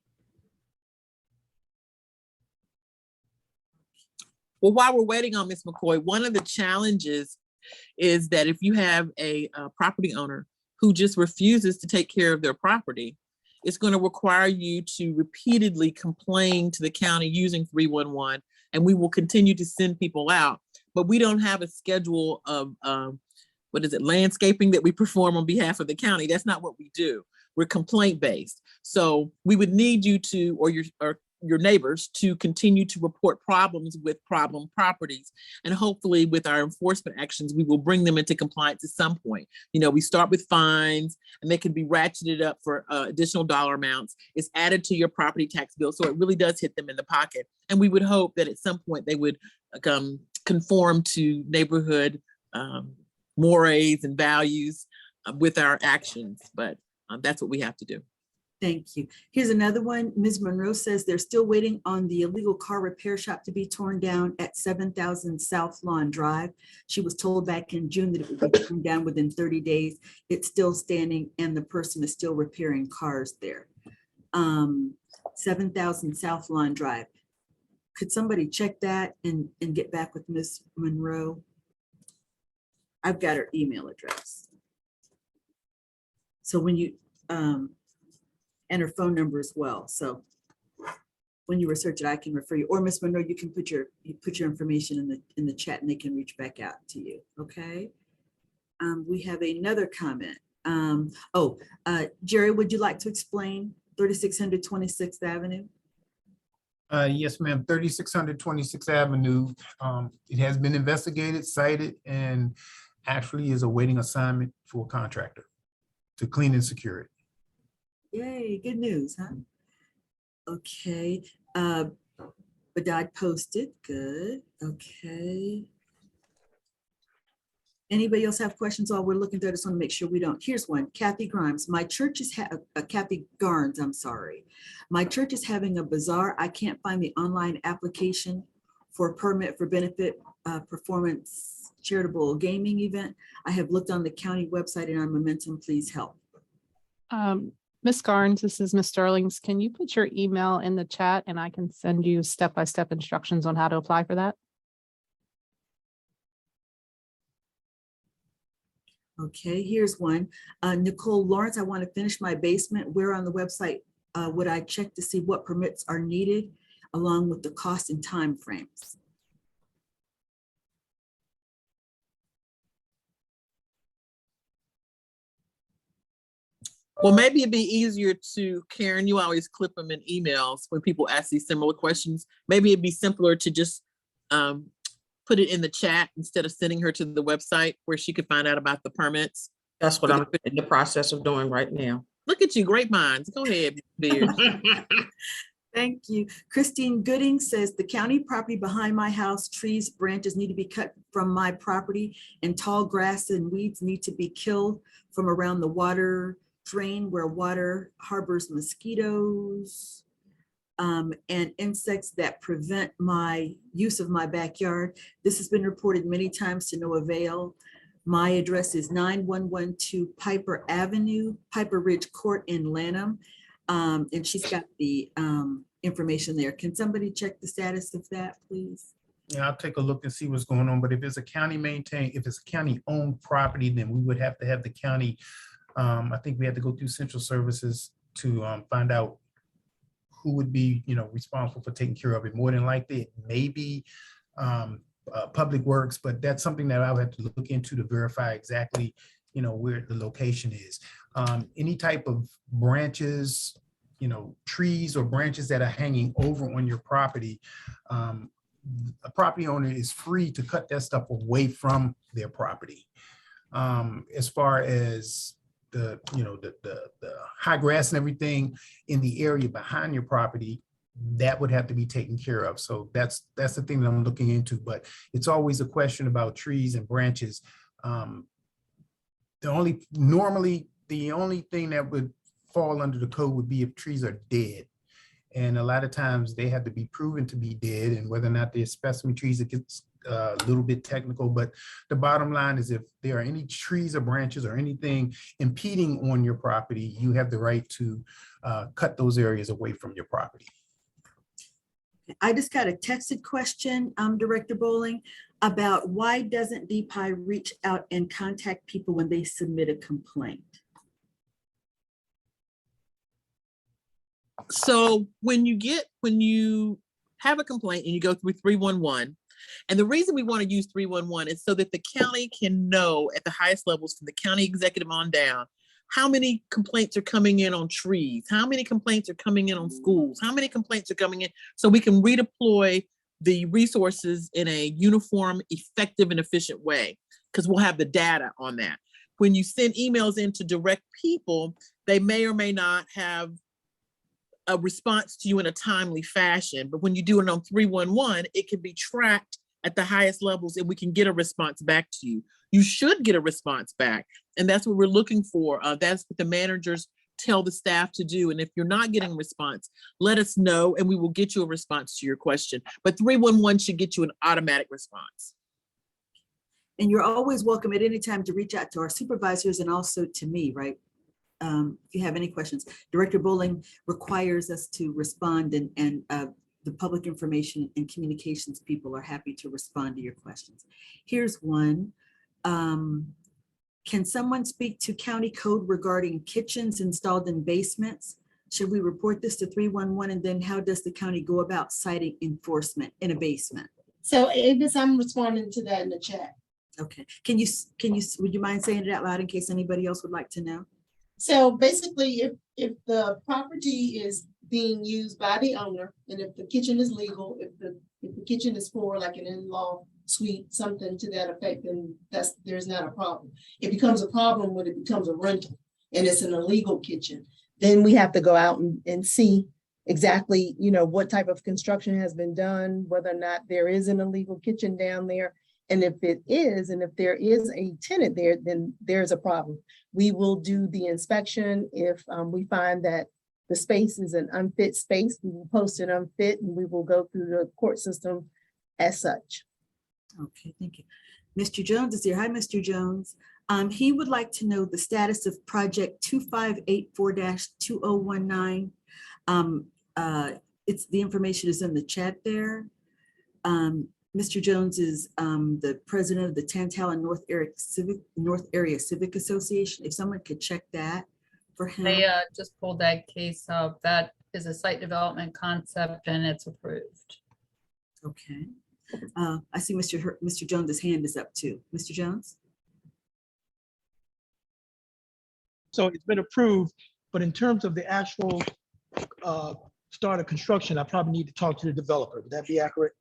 Well, while we're waiting on Ms. McCoy, one of the challenges is that if you have a property owner who just refuses to take care of their property, it's going to require you to repeatedly complain to the county using 311, and we will continue to send people out. But we don't have a schedule of, landscaping that we perform on behalf of the county. That's not what we do. We're complaint-based. So we would need you to, or your neighbors to continue to report problems with problem properties. And hopefully with our enforcement actions, we will bring them into compliance at some point. You know, we start with fines and they can be ratcheted up for additional dollar amounts. It's added to your property tax bill. So it really does hit them in the pocket. And we would hope that at some point they would conform to neighborhood mores and values with our actions. But that's what we have to do. Thank you. Here's another one. Ms. Monroe says they're still waiting on the illegal car repair shop to be torn down at 7000 South Lawn Drive. She was told back in June that it would be torn down within 30 days. It's still standing and the person is still repairing cars there. 7000 South Lawn Drive. Could somebody check that and get back with Ms. Monroe? I've got her email address. So when you, and her phone number as well. So when you research it, I can refer you, or Ms. Monroe, you can put your information in the chat and they can reach back out to you. Okay. We have another comment. Jerry, would you like to explain 3600 26th Avenue? Yes, ma'am. 3600 26th Avenue. It has been investigated, cited, and actually is awaiting assignment for a contractor to clean and secure it. Yay, good news, huh? Okay. Badad posted, good. Okay. Anybody else have questions while we're looking through? I just want to make sure we don't. Here's one. Kathy Grimes. My church is Kathy Garnes. I'm sorry. My church is having a bazaar. I can't find the online application for a permit for benefit performance charitable gaming event. I have looked on the county website and on Momentum. Please help. Ms. Garnes, this is Ms. Sterlings. Can you put your email in the chat and I can send you step-by-step instructions on how to apply for that? Okay, here's one. Nicole Lawrence, I want to finish my basement. Where on the website would I check to see what permits are needed along with the cost and time frames? Well, maybe it'd be easier to, Karen, you always clip them in emails when people ask these similar questions. Maybe it'd be simpler to just put it in the chat instead of sending her to the website where she could find out about the permits. That's what I'm in the process of doing right now. Look at you, great minds. Go ahead, Beard. Thank you. Christine Gooding says the county property behind my house, trees, branches need to be cut from my property and tall grass and weeds need to be killed from around the water drain where water harbors mosquitoes and insects that prevent my use of my backyard. This has been reported many times to no avail. My address is 9112 Piper Avenue, Piper Ridge Court in Lanham. And she's got the information there. Can somebody check the status of that, please? Yeah, I'll take a look and see what's going on. But if it's a county maintained, if it's a county owned property, then we would have to have the county. I think we had to go through central services to find out who would be, responsible for taking care of it. More than likely, it may be Public Works, but that's something that I would have to look into to verify exactly, where the location is. Any type of branches, trees or branches that are hanging over on your property, a property owner is free to cut that stuff away from their property. As far as the high grass and everything in the area behind your property, that would have to be taken care of. So that's the thing that I'm looking into, but it's always a question about trees and branches. The only thing that would fall under the code would be if trees are dead. And a lot of times they have to be proven to be dead, and whether or not they're specimen trees, it gets a little bit technical, but the bottom line is if there are any trees or branches or anything impeding on your property, you have the right to cut those areas away from your property. I just got a texted question, Director Boley, about why doesn't DPIE reach out and contact people when they submit a complaint? So when you have a complaint and you go through 311, and the reason we want to use 311 is so that the county can know at the highest levels from the county executive on down, how many complaints are coming in on trees, how many complaints are coming in on schools, how many complaints are coming in, so we can redeploy the resources in a uniform, effective, and efficient way, because we'll have the data on that. When you send emails in to direct people, they may or may not have a response to you in a timely fashion, but when you do it on 311, it can be tracked at the highest levels and we can get a response back to you. You should get a response back, and that's what we're looking for. That's what the managers tell the staff to do, and if you're not getting a response, let us know and we will get you a response to your question. But 311 should get you an automatic response. And you're always welcome at any time to reach out to our supervisors and also to me, right? If you have any questions. Director Boley requires us to respond, and the public information and communications people are happy to respond to your questions. Here's one. Can someone speak to county code regarding kitchens installed in basements? Should we report this to 311? And then how does the county go about citing enforcement in a basement? So Avis, I'm responding to that in the chat. Okay. Would you mind saying it out loud in case anybody else would like to know? So basically, if the property is being used by the owner, and if the kitchen is legal, if the kitchen is for like an in-law suite, something to that effect, then there's not a problem. It becomes a problem when it becomes a rental and it's an illegal kitchen. Then we have to go out and see exactly, what type of construction has been done, whether or not there is an illegal kitchen down there. And if it is, and if there is a tenant there, then there's a problem. We will do the inspection. If we find that the space is an unfit space, we will post it unfit and we will go through the court system as such. Okay, thank you. Mr. Jones is here. Hi, Mr. Jones. He would like to know the status of project 2584-2019. It's the information is in the chat there. Mr. Jones is the president of the Tantalum North Area Civic Association. If someone could check that for him. They just pulled that case up. That is a site development concept and it's approved. Okay. I see Mr. Jones's hand is up too. Mr. Jones? So it's been approved, but in terms of the actual start of construction, I probably need to talk to the developer. Would that be accurate?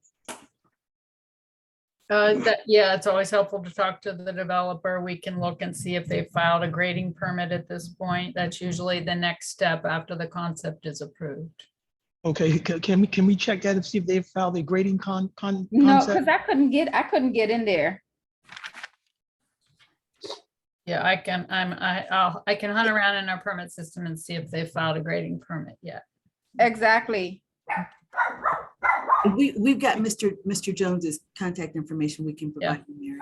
Yeah, it's always helpful to talk to the developer. We can look and see if they filed a grading permit at this point. That's usually the next step after the concept is approved. Okay, can we check that and see if they filed a grading No, concept? because I couldn't get in there. Yeah, I can hunt around in our permit system and see if they filed a grading permit yet. Exactly. We've got Mr. Jones's contact information we can provide you, Mary.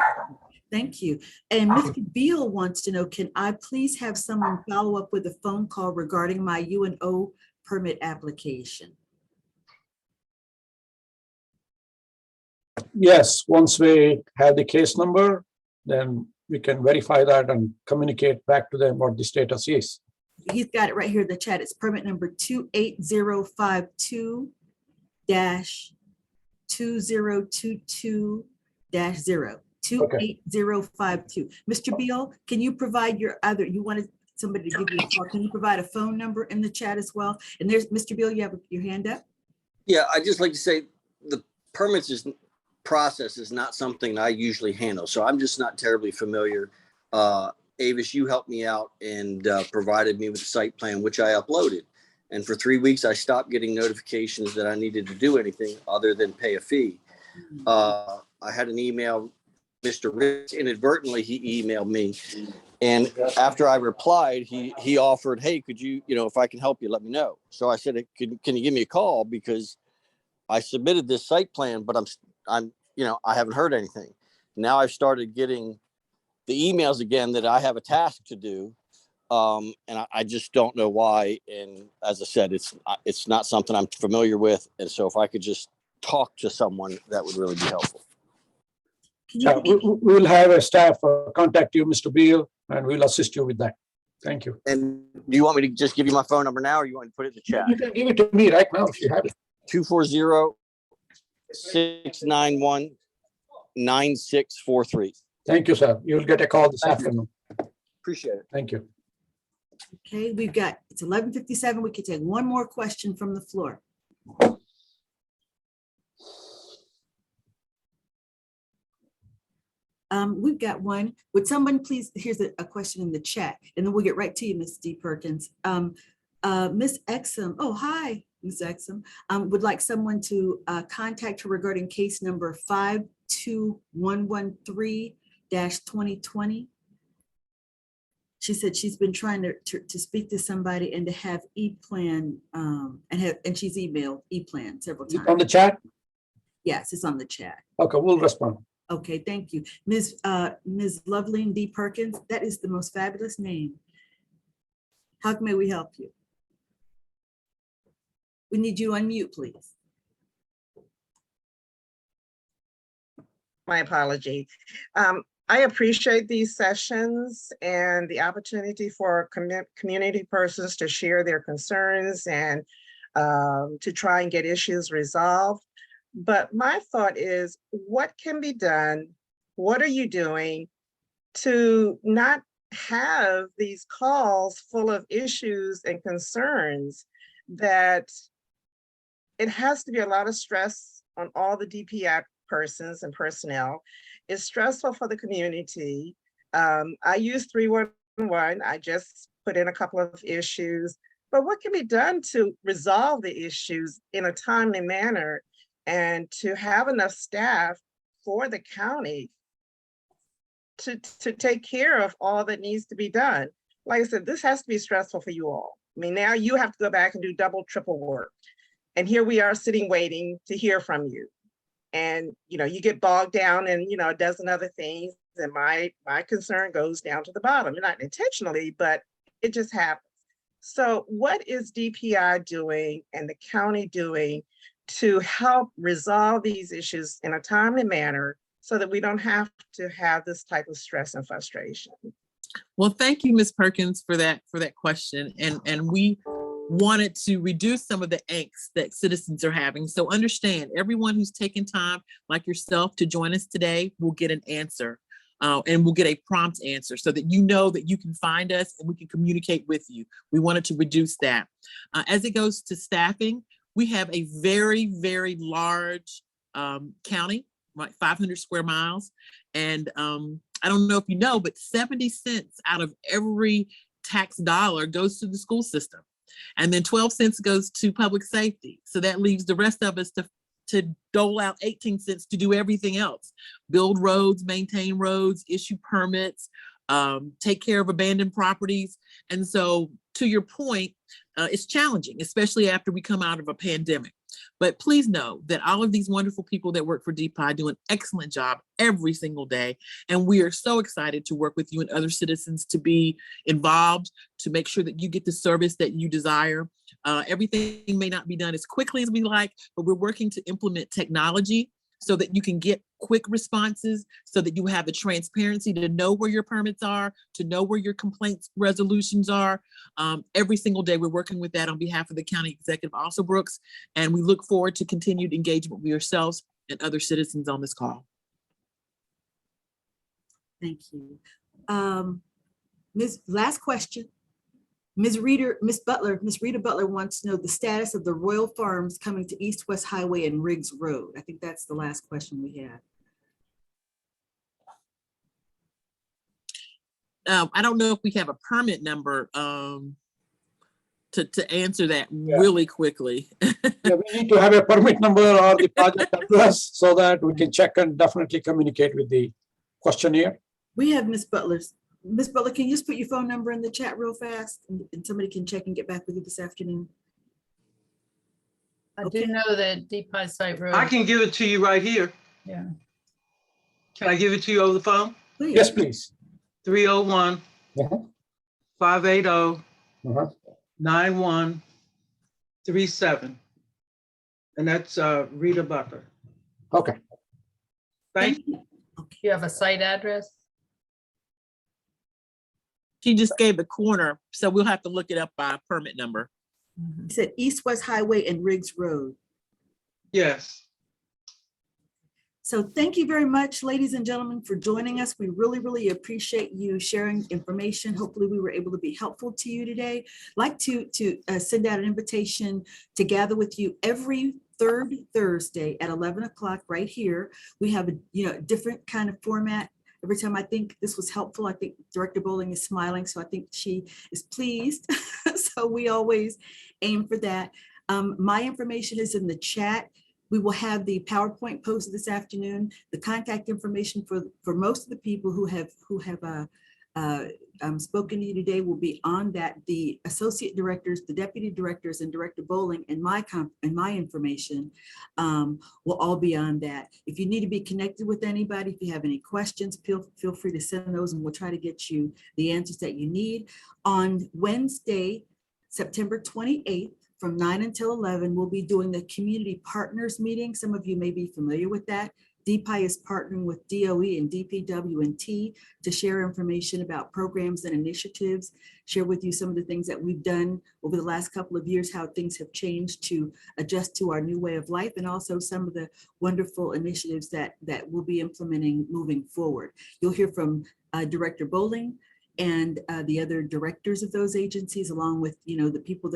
Thank you. And Mr. Beal wants to know, can I please have someone follow up with a phone call regarding my UNO permit application? Yes, once we have the case number, then we can verify that and communicate back to them what the status is. He's got it right here in the chat. It's permit number 28052-2022-0. 28052. Mr. Beal, can you provide you wanted somebody to give you a call. Can you provide a phone number in the chat as well? And there's Mr. Beal, you have your hand up? Yeah, I'd just like to say the process is not something I usually handle. So I'm just not terribly familiar. Avis, you helped me out and provided me with a site plan, which I uploaded. And for 3 weeks, I stopped getting notifications that I needed to do anything other than pay a fee. I had an email, Mr. Rich, inadvertently, he emailed me. And after I replied, he offered, hey, could you, if I can help you, let me know. So I said, can you give me a call? Because I submitted this site plan, but I haven't heard anything. Now I've started getting the emails again that I have a task to do. And I just don't know why. And as I said, it's not something I'm familiar with. And so if I could just talk to someone, that would really be helpful. We'll have a staff contact you, Mr. Beal, and we'll assist you with that. Thank you. And do you want me to just give you my phone number now, or you want to put it in the chat? You can give it to me right now if you have it. 240-691-9643. Thank you, sir. You'll get a call this afternoon. Appreciate it. Thank you. Okay, it's 11:57. We can take one more question from the floor. We've got one. Would someone please, here's a question in the chat, and then we'll get right to you, Ms. D. Perkins. Ms. Exum, oh, hi, Ms. Exum, would like someone to contact her regarding case number 52113-2020. She said she's been trying to speak to somebody and to have E-Plan, and she's emailed E-Plan several times. On the chat? Yes, it's on the chat. Okay, we'll respond. Okay, thank you. Ms. Loveline D. Perkins, that is the most fabulous name. How may we help you? We need you to unmute, please. My apology. I appreciate these sessions and the opportunity for community persons to share their concerns and to try and get issues resolved. But my thought is, what can be done? What are you doing to not have these calls full of issues and concerns that it has to be a lot of stress on all the DPI persons and personnel. It's stressful for the community. I use 311. I just put in a couple of issues, but what can be done to resolve the issues in a timely manner and to have enough staff for the county to take care of all that needs to be done? Like I said, this has to be stressful for you all. I mean, now you have to go back and do double, triple work. And here we are sitting waiting to hear from you. and, you get bogged down in, a dozen other things. And my concern goes down to the bottom, not intentionally, but it just happens. So what is DPI doing and the county doing to help resolve these issues in a timely manner so that we don't have to have this type of stress and frustration? Well, thank you, Ms. Perkins, for that question. And we wanted to reduce some of the angst that citizens are having. So understand, everyone who's taken time, like yourself, to join us today will get an answer. And we'll get a prompt answer so that you know that you can find us and we can communicate with you. We wanted to reduce that. As it goes to staffing, we have a very, very large county, right, 500 square miles. And I don't know if you know, but 70 cents out of every tax dollar goes to the school system. And then 12 cents goes to public safety. So that leaves the rest of us to dole out 18 cents to do everything else: build roads, maintain roads, issue permits, take care of abandoned properties. And so to your point, it's challenging, especially after we come out of a pandemic. But please know that all of these wonderful people that work for DPI do an excellent job every single day. And we are so excited to work with you and other citizens to be involved, to make sure that you get the service that you desire. Everything may not be done as quickly as we like, but we're working to implement technology so that you can get quick responses, so that you have the transparency to know where your permits are, to know where your complaints resolutions are. Every single day, we're working with that on behalf of the County Executive Officer Brooks, and we look forward to continued engagement with yourselves and other citizens on this call. Thank you. Last question. Ms. Rita Butler wants to know the status of the Royal Farms coming to East West Highway and Riggs Road. I think that's the last question we have. I don't know if we have a permit number to answer that really quickly. Yeah, we need to have a permit number or the project address so that we can check and definitely communicate with the questionnaire. We have Ms. Butler's. Ms. Butler, can you just put your phone number in the chat real fast and somebody can check and get back with you this afternoon? I do know that DPI Site Road. I can give it to you right here. Yeah. Can I give it to you over the phone? Please. Yes, please. 301 580 9137. And that's Rita Butler. Okay. Thank you. You have a site address? She just gave the corner, so we'll have to look it up by permit number. You said East West Highway and Riggs Road. Yes. So thank you very much, ladies and gentlemen, for joining us. We really, really appreciate you sharing information. Hopefully we were able to be helpful to you today. I'd like to send out an invitation to gather with you every third Thursday at 11 o'clock right here. We have a different kind of format. Every time I think this was helpful, I think Director Boley is smiling, so I think she is pleased. So we always aim for that. My information is in the chat. We will have the PowerPoint posted this afternoon. The contact information for most of the people who have spoken to you today will be on that. The associate directors, the deputy directors, and Director Boley and my information will all be on that. If you need to be connected with anybody, if you have any questions, feel free to send those and we'll try to get you the answers that you need. On Wednesday, September 28th, from 9 until 11, we'll be doing the community partners meeting. Some of you may be familiar with that. DPI is partnering with DOE and DPW&T to share information about programs and initiatives, share with you some of the things that we've done over the last couple of years, how things have changed to adjust to our new way of life, and also some of the wonderful initiatives that we'll be implementing moving forward. You'll hear from Director Boley and the other directors of those agencies, along with the people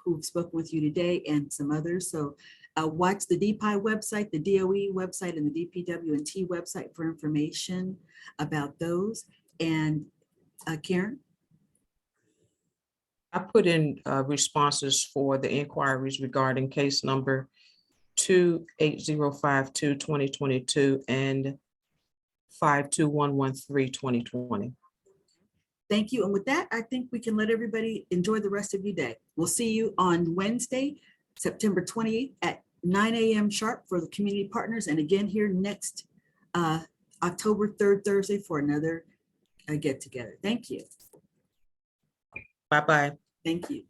who've spoken with you today and some others. So watch the DPI website, the DOE website, and the DPW&T website for information about those. And Karen? I put in responses for the inquiries regarding case number 28052-2022 and 52113-2020. Thank you. And with that, I think we can let everybody enjoy the rest of your day. We'll see you on Wednesday, September 28th at 9 a.m. sharp for the community partners. And again, here next October 3rd, Thursday for another get together. Thank you. Bye-bye. Thank you.